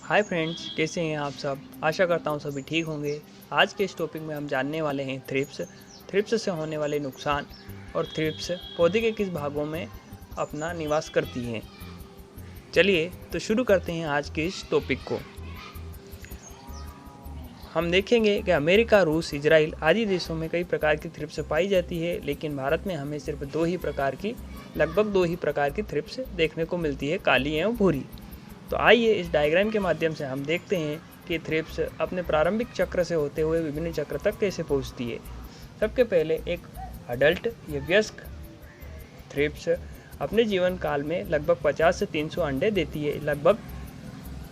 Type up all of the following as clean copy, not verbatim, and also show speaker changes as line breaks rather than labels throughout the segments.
Hi friends, कैसे हैं आप सब। आशा करता हूँ सभी ठीक होंगे। आज के इस टॉपिक में हम जानने वाले हैं थ्रिप्स से होने वाले नुकसान और थ्रिप्स पौधे के किस भागों में अपना निवास करती हैं। चलिए तो शुरू करते हैं आज के इस टॉपिक को। हम देखेंगे कि अमेरिका, रूस, इजराइल आदि देशों में कई प्रकार की थ्रिप्स पाई जाती है, लेकिन भारत में हमें सिर्फ लगभग दो ही प्रकार की थ्रिप्स देखने को मिलती है, काली एवं भूरी। तो आइए इस डायग्राम के माध्यम से हम देखते हैं कि थ्रिप्स अपने प्रारंभिक चक्र से होते हुए विभिन्न चक्र तक कैसे पहुंचती है। सबके पहले एक अडल्ट या वयस्क थ्रिप्स अपने जीवन काल में लगभग 50 से 300 अंडे देती है। लगभग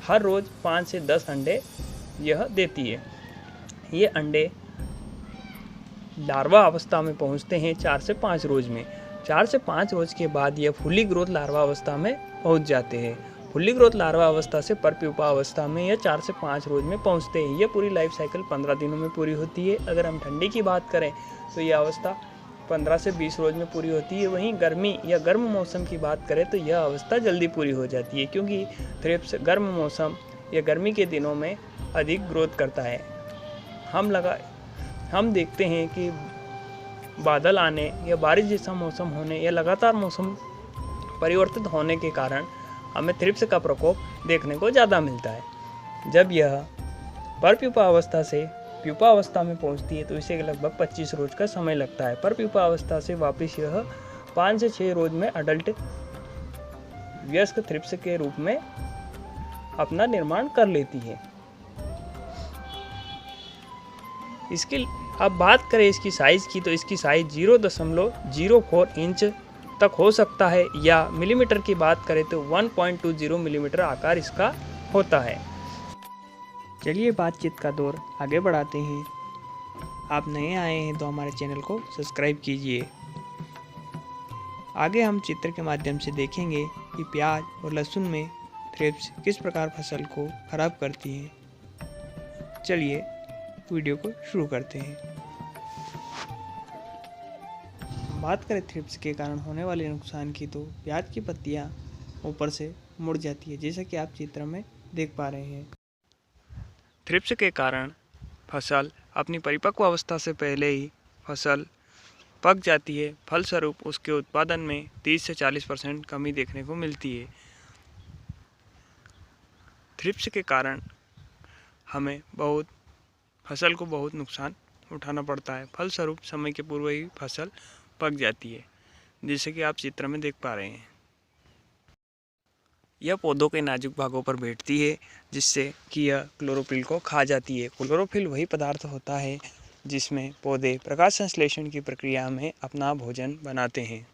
हर रोज़ 5 से 10 अंडे यह देती है। ये अंडे लार्वा अवस्था में पहुंचते हैं 4 से 5 रोज में। 4 से 5 रोज के बाद यह फुल्ली ग्रोथ लार्वा अवस्था में पहुंच जाते हैं। फुल्ली ग्रोथ लार्वा अवस्था से परप्यूपा अवस्था में यह 4 से 5 रोज में पहुंचते हैं। यह पूरी लाइफ साइकिल 15 दिनों में पूरी होती है। अगर हम ठंडी की बात करें तो यह अवस्था 15 से 20 रोज में पूरी होती है। वहीं गर्मी या गर्म मौसम की बात करें तो यह अवस्था जल्दी पूरी हो जाती है, क्योंकि थ्रिप्स गर्म मौसम या गर्मी के दिनों में अधिक ग्रोथ करता है। हम देखते हैं कि बादल आने या बारिश जैसा मौसम होने या लगातार मौसम परिवर्तित होने के कारण हमें थ्रिप्स का प्रकोप देखने को ज़्यादा मिलता है। जब यह परप्यूपा अवस्था से प्यूपा अवस्था में पहुंचती है तो इसे लगभग 25 रोज का समय लगता है। परप्यूपा अवस्था से वापस यह 5 से 6 रोज में अडल्ट वयस्क थ्रिप्स के रूप में अपना निर्माण कर लेती है। इसकी अब बात करें इसकी साइज़ की, तो इसकी साइज़ 0.04 इंच तक हो सकता है, या मिलीमीटर की बात करें तो 1.20 मिलीमीटर आकार इसका होता है। चलिए बातचीत का दौर आगे बढ़ाते हैं। आप नए आए हैं तो हमारे चैनल को सब्सक्राइब कीजिए। आगे हम चित्र के माध्यम से देखेंगे कि प्याज और लहसुन में थ्रिप्स किस प्रकार फसल को खराब करती हैं। चलिए वीडियो को शुरू करते हैं। बात करें थ्रिप्स के कारण होने वाले नुकसान की, तो प्याज की पत्तियां ऊपर से मुड़ जाती है, जैसा कि आप चित्र में देख पा रहे हैं। थ्रिप्स के कारण फसल अपनी परिपक्व अवस्था से पहले ही फसल पक जाती है। फलस्वरूप उसके उत्पादन में 30 से 40% कमी देखने को मिलती है। थ्रिप्स के कारण हमें फसल को बहुत नुकसान उठाना पड़ता है। फलस्वरूप समय के पूर्व ही फसल पक जाती है, जैसे कि आप चित्र में देख पा रहे हैं। यह पौधों के नाजुक भागों पर बैठती है, जिससे कि यह क्लोरोफिल को खा जाती है। क्लोरोफिल वही पदार्थ होता है जिसमें पौधे प्रकाश संश्लेषण की प्रक्रिया में अपना भोजन बनाते हैं।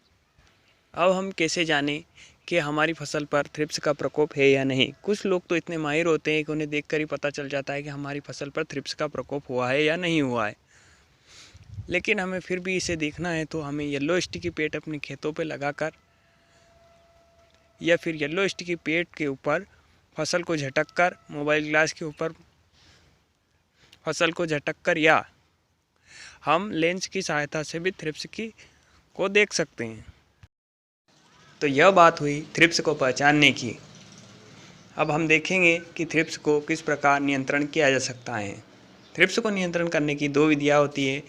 अब हम कैसे जानें कि हमारी फसल पर थ्रिप्स का प्रकोप है या नहीं। कुछ लोग तो इतने माहिर होते हैं कि उन्हें देखकर ही पता चल जाता है कि हमारी फसल पर थ्रिप्स का प्रकोप हुआ है या नहीं हुआ है। लेकिन हमें फिर भी इसे देखना है तो हमें येलो स्टिकी पेट अपने खेतों पे लगाकर या फिर येलो स्टिकी पेट के ऊपर फसल को झटक कर, मोबाइल ग्लास के ऊपर फसल को झटक कर, या हम लेंस की सहायता से भी थ्रिप्स को देख सकते हैं। तो यह बात हुई थ्रिप्स को पहचानने की। अब हम देखेंगे कि थ्रिप्स को किस प्रकार नियंत्रण किया जा सकता है। थ्रिप्स को नियंत्रण करने की 2 विधियाँ होती है,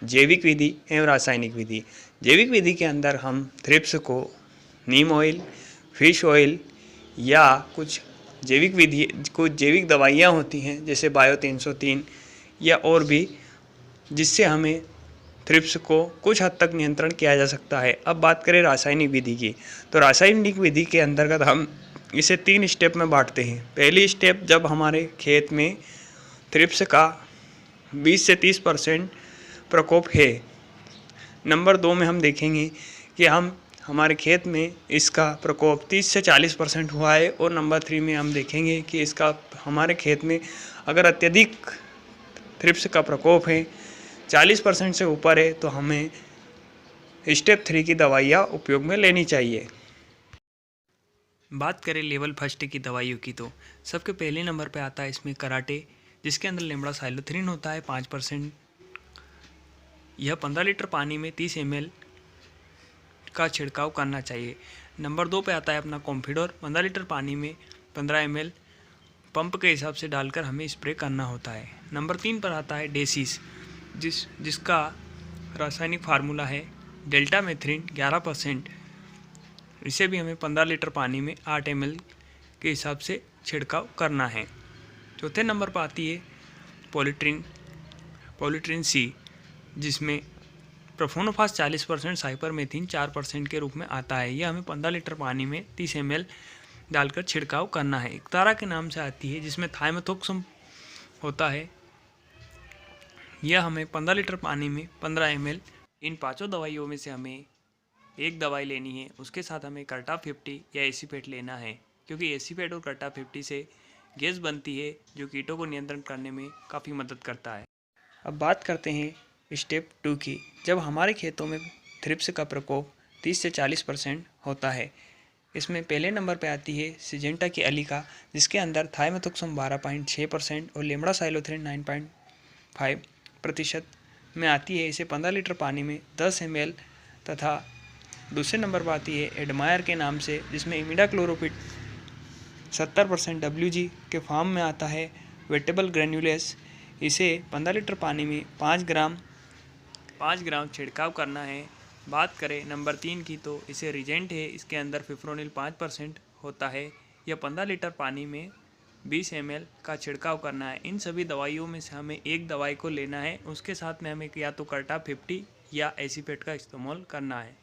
जैविक विधि एवं रासायनिक विधि। जैविक विधि के अंदर हम थ्रिप्स को नीम ऑयल, फिश ऑयल या कुछ जैविक दवाइयाँ होती हैं जैसे बायो 303 या और भी, जिससे हमें थ्रिप्स को कुछ हद तक नियंत्रण किया जा सकता है। अब बात करें रासायनिक विधि की, तो रासायनिक विधि के अंतर्गत हम इसे 3 स्टेप में बांटते हैं। पहली स्टेप, जब हमारे खेत में थ्रिप्स का 20 से 30% प्रकोप है। नंबर 2 में हम देखेंगे कि हमारे खेत में इसका प्रकोप 30 से 40% हुआ है। और नंबर 3 में हम देखेंगे कि इसका हमारे खेत में अगर अत्यधिक थ्रिप्स का प्रकोप है, 40% से ऊपर है, तो हमें स्टेप 3 की दवाइयाँ उपयोग में लेनी चाहिए। बात करें लेवल फर्स्ट की दवाइयों की, तो सबके पहले नंबर पे आता है इसमें कराटे, जिसके अंदर लेम्डासाइलोथ्रिन होता है 5%। यह 15 लीटर पानी में 30 ml का छिड़काव करना चाहिए। नंबर 2 पे आता है अपना कॉम्फिडोर, 15 लीटर पानी में 15 ml पंप के हिसाब से डालकर हमें स्प्रे करना होता है। नंबर 3 पर आता है डेसीस, जिसका रासायनिक फार्मूला है डेल्टामेथ्रिन 11%। इसे भी हमें 15 लीटर पानी में 8 ml के हिसाब से छिड़काव करना है। चौथे नंबर पर आती है पॉलीट्रिन सी, जिसमें प्रोफोनोफास 40%, साइपरमेथ्रिन 4% के रूप में आता है। यह हमें 15 लीटर पानी में 30 ml डालकर छिड़काव करना है। एकतारा के नाम से आती है, जिसमें थाइमेथोक्सम होता है। यह हमें 15 लीटर पानी में 15 ml। इन पांचों दवाइयों में से हमें एक दवाई लेनी है, उसके साथ हमें कर्टा 50 या एसीपेट लेना है, क्योंकि एसीपेट और कर्टा 50 से गैस बनती है जो कीटों को नियंत्रण करने में काफ़ी मदद करता है। अब बात करते हैं स्टेप 2 की। जब हमारे खेतों में थ्रिप्स का प्रकोप 30 से 40% होता है, इसमें पहले नंबर पे आती है सिजेंटा की अलीका, जिसके अंदर थाइमेथोक्सम 12.6% और लेम्डासाइलोथ्रिन 9.5% में आती है। इसे 15 लीटर पानी में 10 ml। तथा दूसरे नंबर पर आती है एडमायर के नाम से, जिसमें इमिडाक्लोरोपिड 70% WG के फॉर्म में आता है। वेटेबल ग्रेन्यूलेस, इसे 15 लीटर पानी में 5 ग्राम छिड़काव करना है। बात करें नंबर 3 की, तो इसे रिजेंट है, इसके अंदर फिफ्रोनिल 5% होता है। यह 15 लीटर पानी में 20 ml का छिड़काव करना है। इन सभी दवाइयों में से हमें एक दवाई को लेना है, उसके साथ में हमें या तो कर्टा 50 या एसीपेट का इस्तेमाल करना है।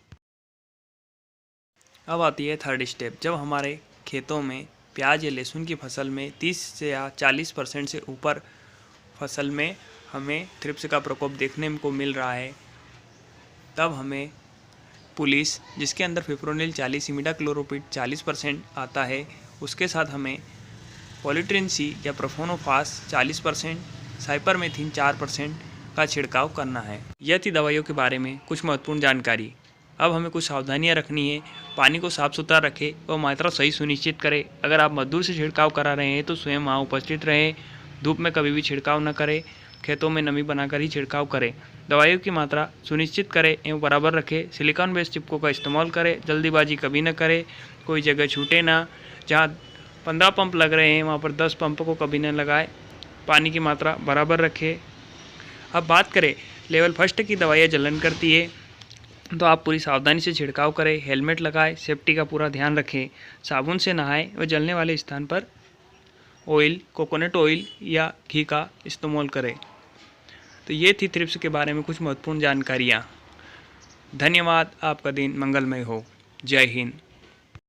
अब आती है थर्ड स्टेप। जब हमारे खेतों में प्याज या लहसुन की फसल में 30 से या 40% से ऊपर फसल में हमें थ्रिप्स का प्रकोप देखने को मिल रहा है, तब हमें पुलिस, जिसके अंदर फिफ्रोनिल 40, इमिडाक्लोरोपिड 40% आता है, उसके साथ हमें पॉलीट्रिन सी या प्रोफोनोफास 40%, साइपरमेथ्रिन 4% का छिड़काव करना है। यह थी दवाइयों के बारे में कुछ महत्वपूर्ण जानकारी। अब हमें कुछ सावधानियां रखनी है। पानी को साफ सुथरा रखें और मात्रा सही सुनिश्चित करें। अगर आप मजदूर से छिड़काव करा रहे हैं तो स्वयं वहाँ उपस्थित रहें। धूप में कभी भी छिड़काव न करें। खेतों में नमी बनाकर ही छिड़काव करें। दवाइयों की मात्रा सुनिश्चित करें एवं बराबर रखें। सिलिकॉन बेस्ड चिपकों का इस्तेमाल करें। जल्दीबाजी कभी न करें। कोई जगह छूटे ना। जहाँ 15 पंप लग रहे हैं वहाँ पर 10 पंप को कभी न लगाएं। पानी की मात्रा बराबर रखें। अब बात करें लेवल फर्स्ट की दवाइयाँ जलन करती है, तो आप पूरी सावधानी से छिड़काव करें। हेलमेट लगाएं, सेफ्टी का पूरा ध्यान रखें, साबुन से नहाएं और जलने वाले स्थान पर ऑयल, कोकोनट ऑयल या घी का इस्तेमाल करें। तो ये थी थ्रिप्स के बारे में कुछ महत्वपूर्ण जानकारियाँ। धन्यवाद। आपका दिन मंगलमय हो। जय हिंद।